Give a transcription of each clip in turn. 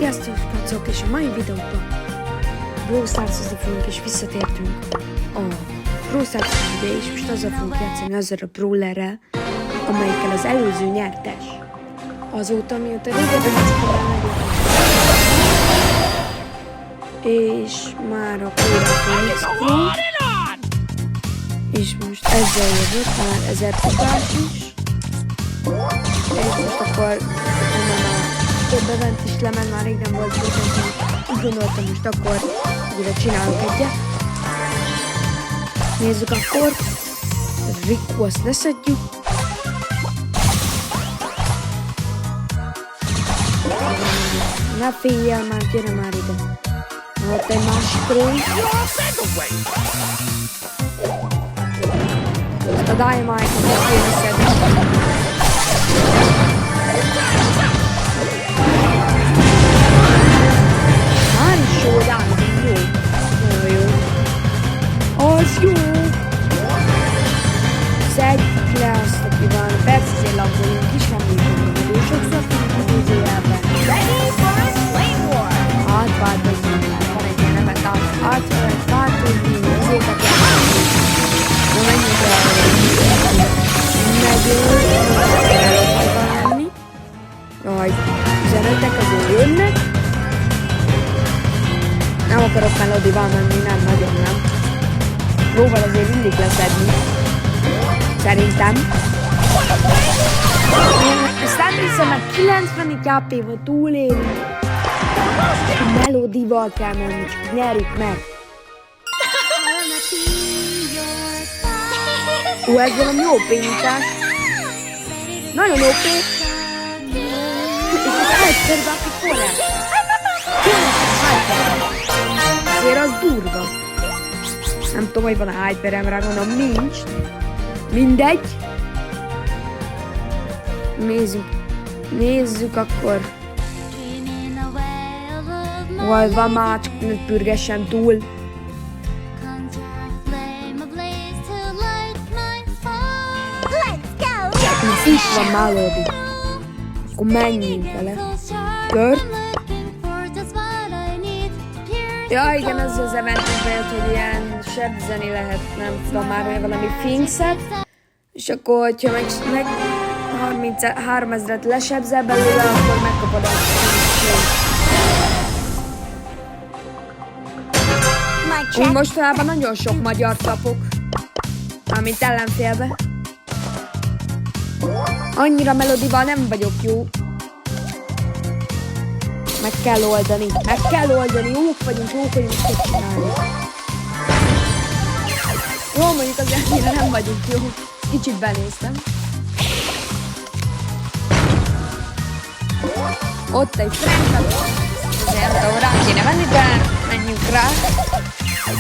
Sziasztok, kacok, és a mai videóban Brawl Stars-ozni fogunk, és visszatértünk a Brawl Stars ide, és most azzal fogunk játszani, azzal a brawlerrel, amelyikkel az előző nyertes. Azóta, mióta régebben játszottam és már a Phoenix Pro, és most ezzel jövök, már 1000 kupás is, és most akkor onnan a több event is lement, már rég nem volt event, úgy gondoltam, most akkor újra csinálok egyet. Nézzük akkor, Rico, azt leszedjük. Ne féljél már, gyere már ide. Ott egy másik ról. Ezt a Dynamite-ot meg kéne szedni. Már is jó, de jó. Nagyon jó. Az jó. Szedjük le azt, aki van. Persze azért lagoljunk is, nem működünk. Nagyon sokszor fogunk idézőjelben. Átváltozni. Van egy ilyen nevet átváltozni. Azért játszani. Na menjünk rá. Megyünk. Jaj, 15-ek azért jönnek. Nem akarok melodival menni, nem, nagyon nem. Próbál azért mindig leszedni. Szerintem. Ezt nem hiszem, mert 90 HP-val túlélünk. Melodival kell menni, csak nyerjük meg. Ez valami jó pénzás. Nagyon jó pénz. És ez egyszerűen aki korrekt. Azért az durva. Nem tudom, hogy van a hyperemre, gondolom nincs. Mindegy. Nézzük akkor. Vagy van már, csak ne pürgessen túl. Itt van Melody. Akkor menjünk vele. Kört. Ja, igen, az eventünkben jött, hogy ilyen sebzeni lehet, nem tudom már, valami Finxet. És akkor, hogyha meg 33 000-et lesebzel belőle, akkor megkapod a úgy mostanában nagyon sok magyar kapok, amint ellenfélbe. Annyira melodival nem vagyok jó. Meg kell oldani, jók vagyunk, mit csinálni. Jó, mondjuk azért annyira nem vagyunk jó. Kicsit benéztem. Ott egy Frank, azért nem tudom, rá kéne venni, de menjünk rá.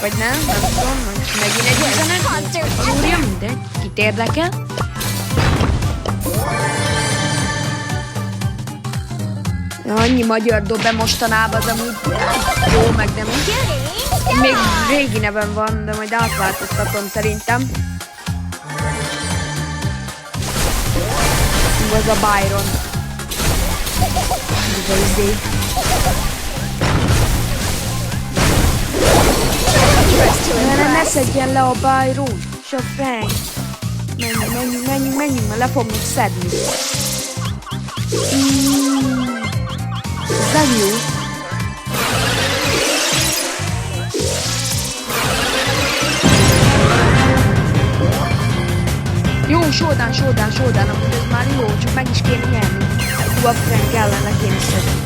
Vagy nem tudom, megint egy üzenet. Úrja, mindegy, kit érdekel. Annyi magyar dob be mostanában, az amúgy jó, meg nem úgy. Még régi nevem van, de majd átváltoztatom szerintem. Ez a Byron. Ez a izé. Ne szedjen le a Byron, és a Frank. Menjünk, mert le fogunk szedni. Ez nem jó. Jó, showdown, amúgy ez már jó, csak meg is kéne nyerni. Hú, a Frank ellen le kéne szedni.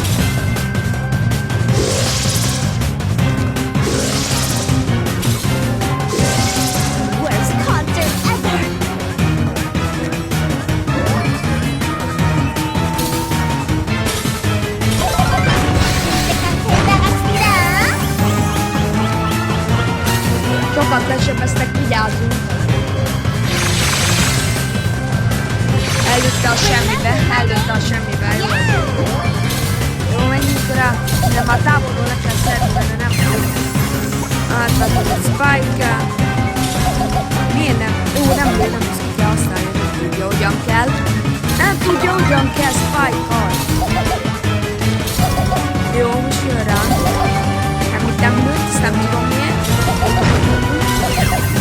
Sokat lesebeztek, vigyázzunk. Előtte a semmibe, jó. Jó, menjünk rá. De már távolból le kell szedni, de nem tudom. Átvettem egy Spike-kel. Miért nem? Jó, nem ezt ki kell használni, nem tudja, hogyan kell. Nem tudja, hogyan kell Spike-kal. Jó, Indulra. Említem őt, ezt nem tudom miért.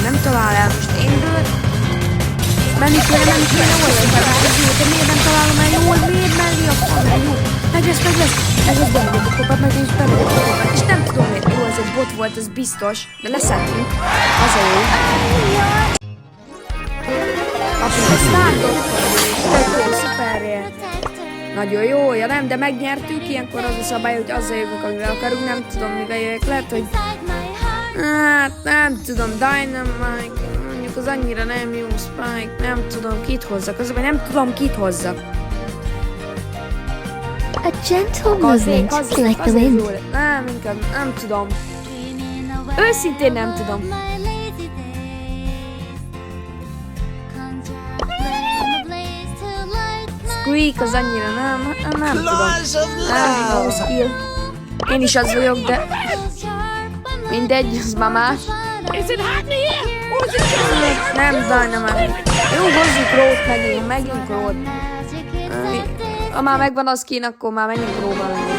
Nem talál el most Indul. Menni kéne, olyan felváltozni, de miért nem találom el jól, miért menni a falra, jó? Meg lesz, ez az bemegyek a kopát, meg én is bemegyek a kopát, és nem tudom miért, jó, ez egy bot volt, ez biztos, de leszettünk, az a jó. Apunk ezt látok, tök jó, szuperje. Nagyon jó, ja nem, de megnyertük, ilyenkor az a szabály, hogy azzal jövök, amivel akarunk, nem tudom, mivel jövök, lehet, hogy... Hát, nem tudom, Dynamite, mondjuk az annyira nem jó, Spike, nem tudom, kit hozzak, az, hogy nem tudom, kit hozzak. A gentle movement, like the wind. Nem, inkább nem tudom. Őszintén nem tudom. Squeak az annyira nem tudom. Nem, no skill. Én is az vagyok, de mindegy, az már más. Nem, Dynamite. Jó, hozzuk Rót megint Rót. Ha már megvan a skin, akkor már menjünk próbálni.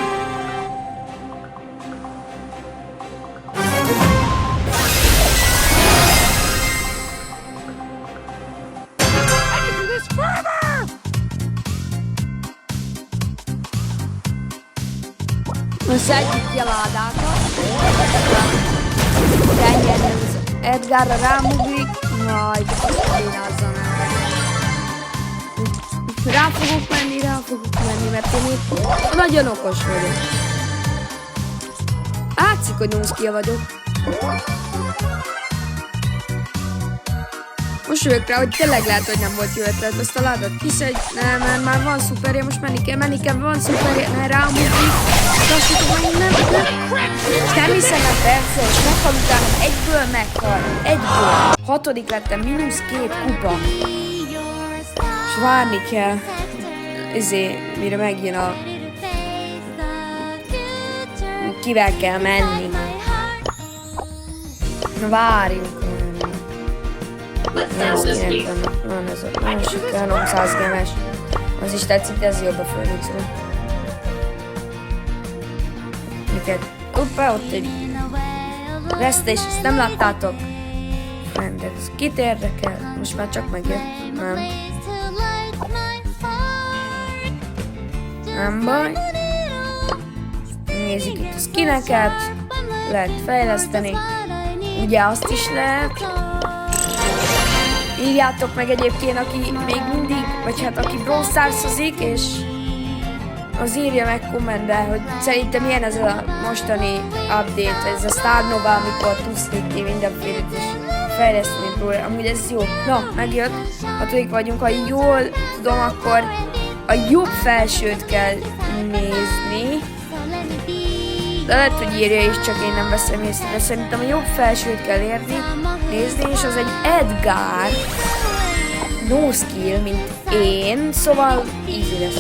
Most szedjük ki a ládákat. Tenyerni az Edgarra rámugrik. Jaj, de bénázzam el. Rá fogok menni, mert én itt nagyon okos vagyok. Látszik, hogy no-skill vagyok. Most jövök rá, hogy tényleg lehet, hogy nem volt jó ötlet. Azt a ládat kiszedj. Nem, már van szuperje, most menni kell, van szuperje, ne rámugrik. Lassítok, hogy nem. És nem hiszem el persze, és meghal utána, egyből meghal. Egyből. 6. lettem, -2 kupa. És várni kell. Mire megjön a... Kivel kell menni. Várjunk. Van ez a másik, 300 gemes. Az is tetszik, de ez jobb a Phoenixről. Miket? Hoppá, ott egy vesztés, ezt nem láttátok? Friendet, kit érdekel? Most már csak megjött, nem? Nem baj. Nézzük itt a skineket. Lehet fejleszteni. Ugye azt is lehet. Írjátok meg egyébként, aki még mindig, vagy hát aki Brawl Stars-ozik, és az írja meg kommentbe, hogy szerintem milyen ez a mostani update, ez a Star Nova, amikor tudsz nyitni mindenfélét és fejleszteni róla. Amúgy ez jó. Na, megjött. 6. vagyunk, ha jól tudom, akkor a jobb felsőt kell nézni. De lehet, hogy írja is, csak én nem veszem észre, de szerintem a jobb felsőt kell nézni, és az egy Edgar. No skill, mint én, szóval easy lesz.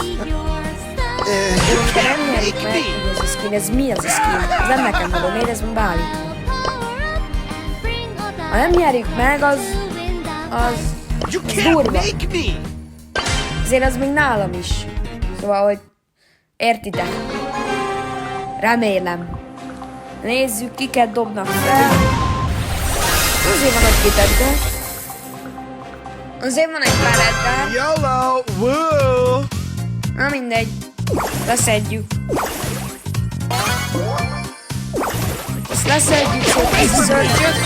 De nem nyerik meg, hogy ez a skin, ez mi az a skin? Ez nem nekem mondom, miért ez van beállítva. Ha nem nyerik meg, az durva. Azért az még nálam is. Szóval, hogy értitek. Remélem. Nézzük, kiket dobnak fel. Azért van egy Edgar. Azért van egy pár Edgar. YOLO! Woo! Na mindegy. Leszedjük. Ezt leszedjük, szóval ez a szörcsöt.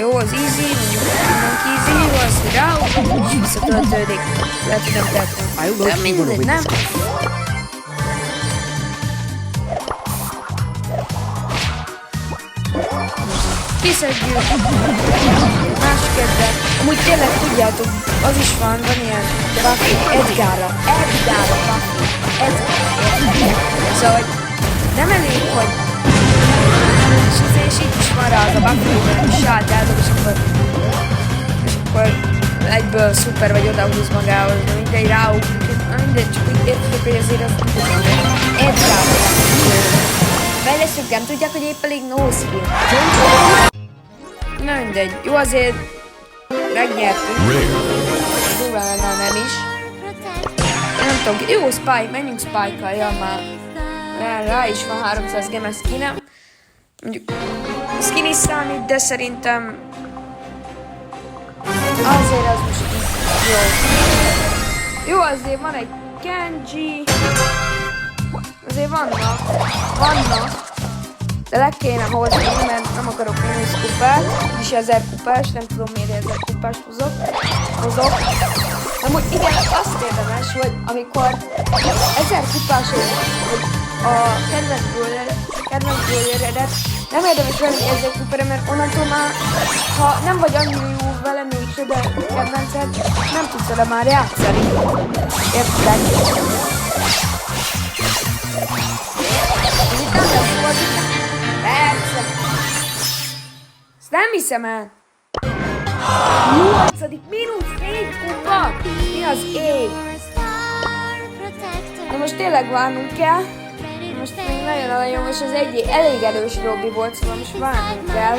Jó, az easy, mondjuk mindenki easy, jó, az, hogy ráugrunk, és visszatöltődik. Lehet, hogy nem tehetem. De mindegy, nem? Kiszedjük. Másik Edgar. Amúgy tényleg tudjátok, az is van ilyen Buffy Edgarra Buffy. Edgar. Szóval, hogy nem elég, hogy és itt is van rá az a Buffy, hogy sát eldob, és akkor egyből szuper vagy odahúz magához, de mindegy ráugrik. Na mindegy, csak úgy értitek, hogy azért azt nem tudom. Edgarra. Fejlesztők nem tudják, hogy épp elég no skill. Na mindegy, jó azért megnyertünk. Durván nem is. Nem tudom, jó Spike, menjünk Spike-kal, ja már. Rá is van 300 gemes skinem. Mondjuk skin is számít, de szerintem azért az most jó. Jó, azért van egy Genji. Azért vannak. De le kéne hozni, mert nem akarok mínusz kupát. Is 1000 kupás, nem tudom miért 1000 kupást hozok. Amúgy igen, azt érdemes, hogy amikor 1000 kupás hogy a kedvenc brawleredet nem érdemes venni 1000 kupára, mert onnantól már, ha nem vagy annyira jó vele mégse, de kedvenced, nem tudsz vele már játszani. Érted? Itt nem lesz volt. Persze. Ezt nem hiszem el. 8. mínusz 4 kupa. Mi az ég? De most tényleg várnunk kell. Most még nagyon és az elég erős Robby volt, szóval most várnunk kell.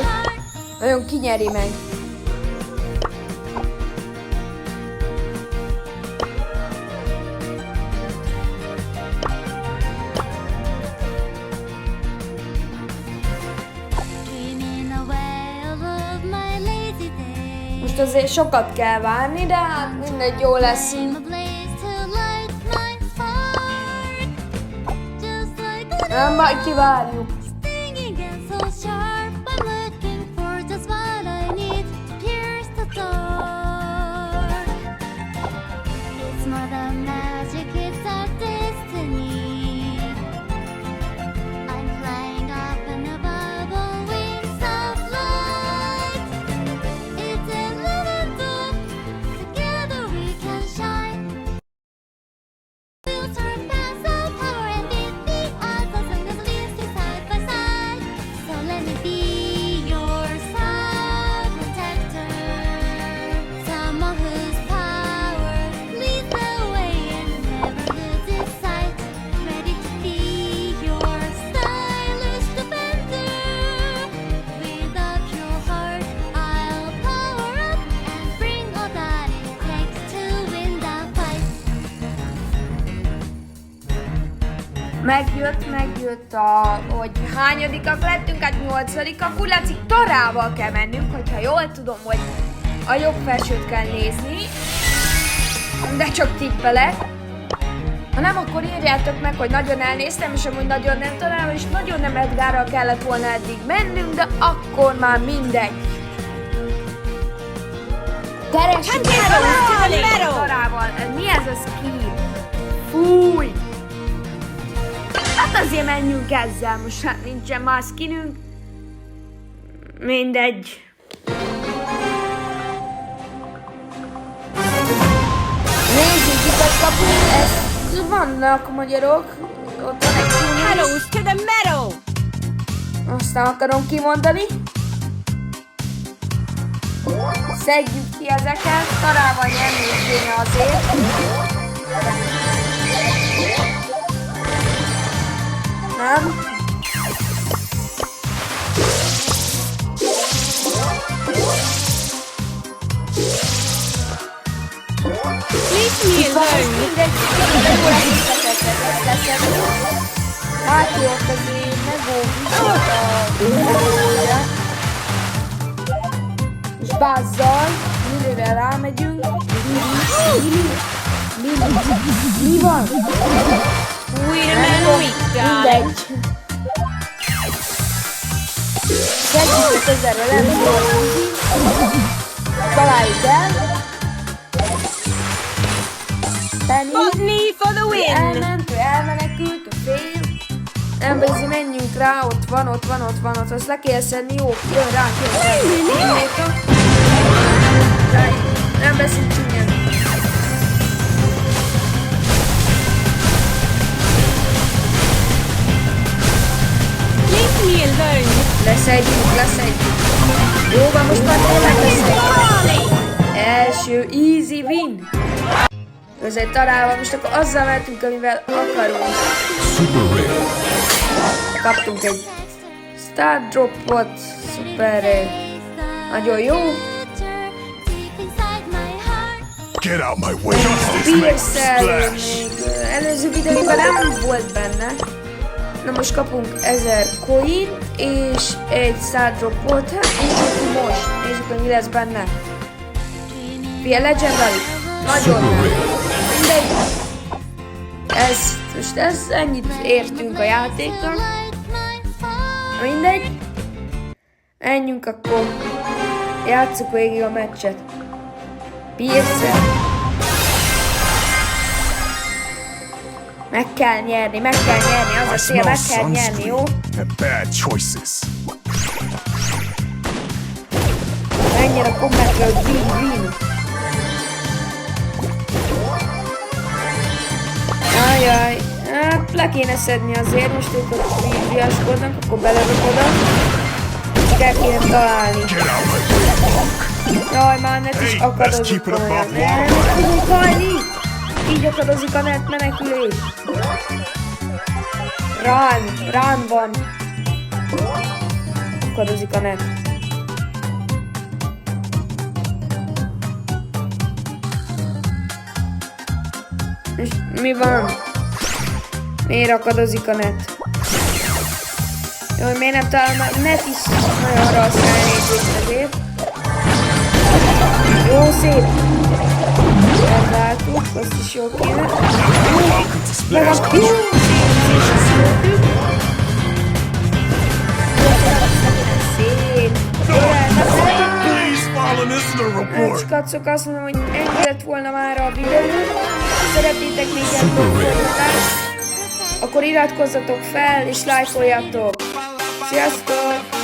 Nagyon kinyeri meg. Most azért sokat kell várni, de hát mindegy, jó lesz. Nem, majd kivárjuk. Megjött hogy hányadikak lettünk, hát 8-ak, úgy látszik Tarával kell mennünk, hogyha jól tudom, hogy a jobb felsőt kell nézni, de csak tippelek. Ha nem, akkor írjátok meg, hogy nagyon elnéztem, és amúgy nagyon nem találom, és nagyon nem Edgárral kellett volna eddig mennünk, de akkor már mindegy. Teressük Tarával, mi ez a skill? Fúj! Hát azért menjünk ezzel, most hát nincsen már skinünk. Mindegy. Nézzük, itt a kapu, ez vannak magyarok. Ott van egy csúnyos. Hellos to the meadow! Azt nem akarom kimondani. Szedjük ki ezeket, Tarával nyerni kéne azért. Nem. Leave me alone! Hát jó, azért megóvjuk a és bázzal, Lilire rámegyünk. Mi van? Wait a minute, mindegy. Szedjük a közelre, nem volt. Találjuk el. Botany for the win! Elmenekült a fél. Nem beszél, menjünk rá, ott van, azt le kell szedni, jó, jön ránk, nem beszél, csúnyan. Leave me alone! Leszedjük. Jó van, most már tényleg leszedjük. Első easy win. Azért Tarával most akkor azzal mentünk, amivel akarunk. Kaptunk egy Star Dropot, szuper, nagyon jó. Get out my way. Justice makes Pierce-el splash. még előző videóban nem volt benne. Na most kapunk 1000 coint és egy szárdropot. Hát nézzük most. Nézzük, hogy mi lesz benne. Fia Legendary? Nagyon nem. Mindegy. Ez ennyit értünk a játéknak. Mindegy. Menjünk akkor. Játsszuk végig a meccset. Pierce. Meg kell nyerni, az a cél, meg kell nyerni, jó? And bad choices. Menjen a kommentre, hogy win-win. Ajaj, hát le kéne szedni azért, most ők ott viaskodnak, akkor belerök oda. Csak el kéne találni. Get out my way, punk. Jaj, már net is akadozik olyan. Nem tudunk halni! Így akadozik a net, menekülés. Run van. Akadozik a net. És mi van? Miért akadozik a net? Jó, miért nem találom? A net is nagyon arra használnék ezért. Jó, szép. Elváltuk, azt is jó kéne. Welcome to Splash Country. Szép. Please follow this in the report. Kacok, azt mondom, hogy ennyi lett volna már a videó. Szeretnétek még egy folytatást? Akkor iratkozzatok fel és lájkoljatok. Sziasztok!